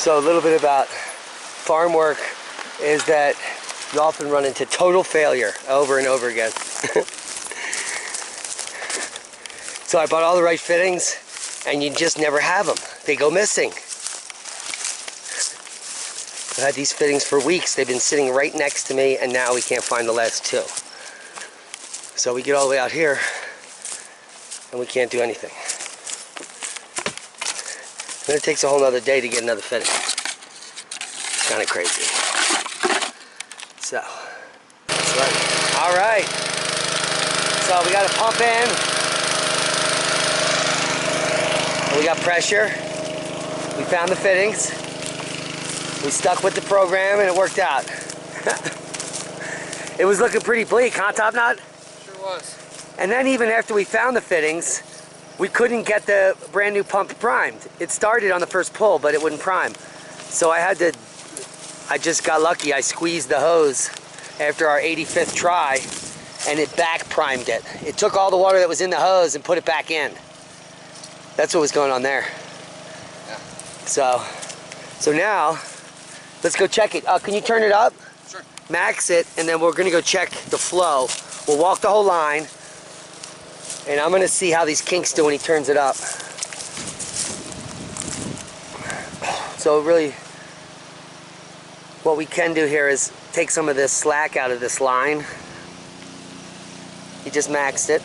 So a little bit about farm work is that you often run into total failure over and over again. So I bought all the right fittings and you just never have them. They go missing. I've had these fittings for weeks. They've been sitting right next to me and now we can't find the last two. So we get all the way out here and we can't do anything. Then it takes a whole nother day to get another fitting. It's kind of crazy. So, that's right. All right. So we got a pump in. And we got pressure. We found the fittings. We stuck with the program and it worked out. It was looking pretty bleak, huh, Top Knot? Sure was. And then even after we found the fittings, we couldn't get the brand new pump primed. It started on the first pull, but it wouldn't prime. So I just got lucky. I squeezed the hose after our 85th try and it back primed it. It took all the water that was in the hose and put it back in. That's what was going on there. Yeah. So now, let's go check it. Can you turn it up? Sure. Max it, and then we're gonna go check the flow. We'll walk the whole line. And I'm gonna see how these kinks do when he turns it up. So really, what we can do here is take some of this slack out of this line. He just maxed it.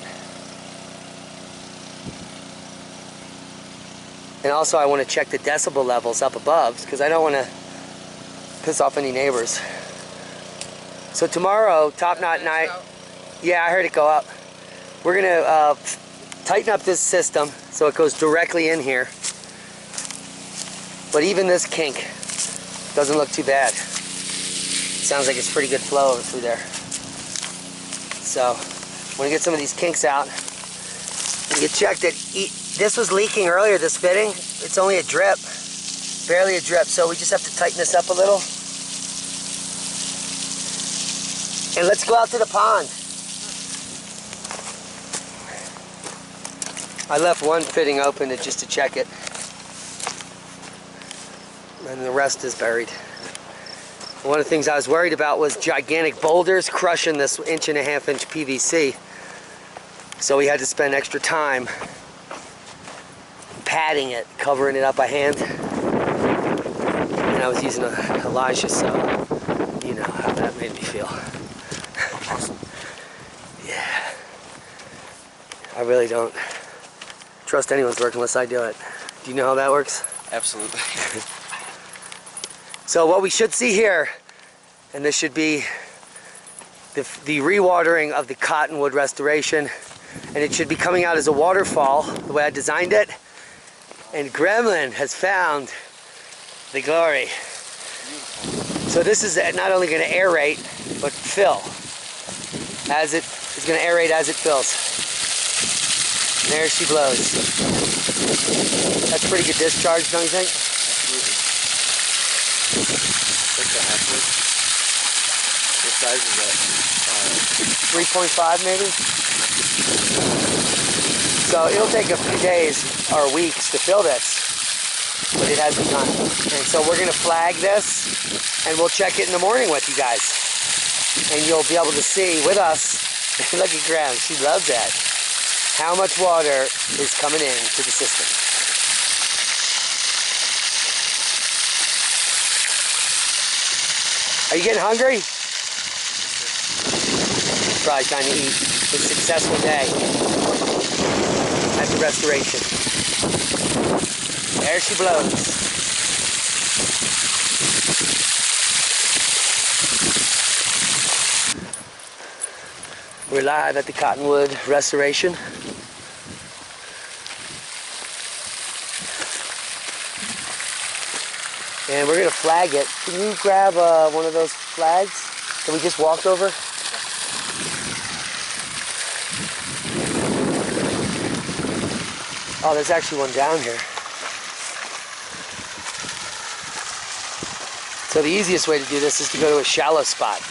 And also I want to check the decibel levels up above because I don't want to piss off any neighbors. So tomorrow, Top Knot and I, yeah, I heard it go up. We're gonna tighten up this system so it goes directly in here. But even this kink doesn't look too bad. Sounds like it's pretty good flow over through there. So, I'm gonna get some of these kinks out. We can check that this was leaking earlier, this fitting. It's only a drip, barely a drip. So we just have to tighten this up a little. And let's go out to the pond. I left one fitting open just to check it. And the rest is buried. One of the things I was worried about was gigantic boulders crushing this 1.5 inch PVC. So we had to spend extra time padding it, covering it up by hand. And I was using Elijah, so you know how that made me feel. Yeah. I really don't trust anyone's work unless I do it. Do you know how that works? Absolutely. So what we should see here, and this should be the rewatering of the Cottonwood restoration, and it should be coming out as a waterfall the way I designed it. And Gremlin has found the glory. So this is not only going to aerate, but fill. As it is going to aerate as it fills. And there she blows. That's pretty good discharge, don't you think? Absolutely. What's the halfway? What size is that? 3.5 maybe? So it'll take a few days or weeks to fill this, but it has begun. And so we're going to flag this, and we'll check it in the morning with you guys. And you'll be able to see with us, look at Graham, she loves that, how much water is coming into the system. Are you getting hungry? Probably trying to eat. It's a successful day at the restoration. There she blows. We're live at the Cottonwood restoration. And we're gonna flag it. Can you grab one of those flags that we just walked over? Oh, there's actually one down here. So the easiest way to do this is to go to a shallow spot.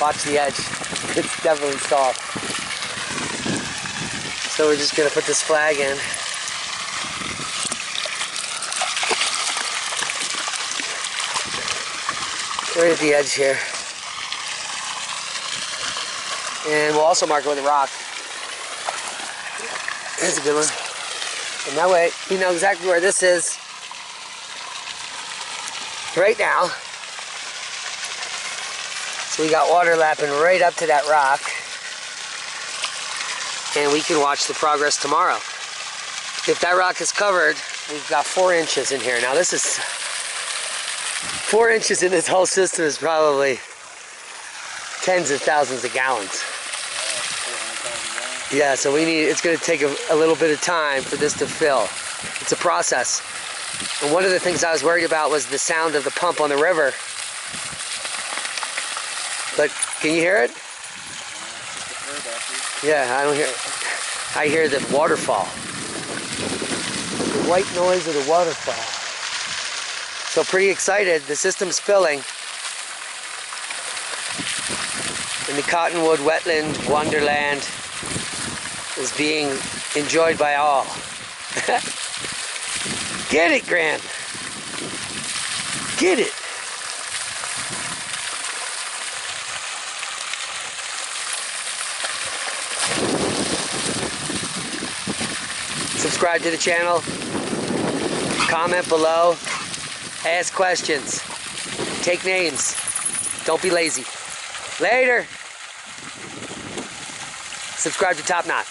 Watch the edge. It's definitely soft. So we're just gonna put this flag in. Right at the edge here. And we'll also mark it with a rock. That's a good one. And that way, you know exactly where this is right now. So we got water lapping right up to that rock. And we can watch the progress tomorrow. If that rock is covered, we've got 4 inches in here. Now this is 4 inches in this whole system is probably tens of thousands of gallons. Yeah, so it's going to take a little bit of time for this to fill. It's a process. And one of the things I was worried about was the sound of the pump on the river. But can you hear it? Yeah, I don't hear it. I hear the waterfall. The white noise of the waterfall. So pretty excited. The system's filling. And the Cottonwood Wetland Wonderland is being enjoyed by all. Get it, Graham. Get it. Subscribe to the channel. Comment below. Ask questions. Take names. Don't be lazy. Later. Subscribe to Top Knot.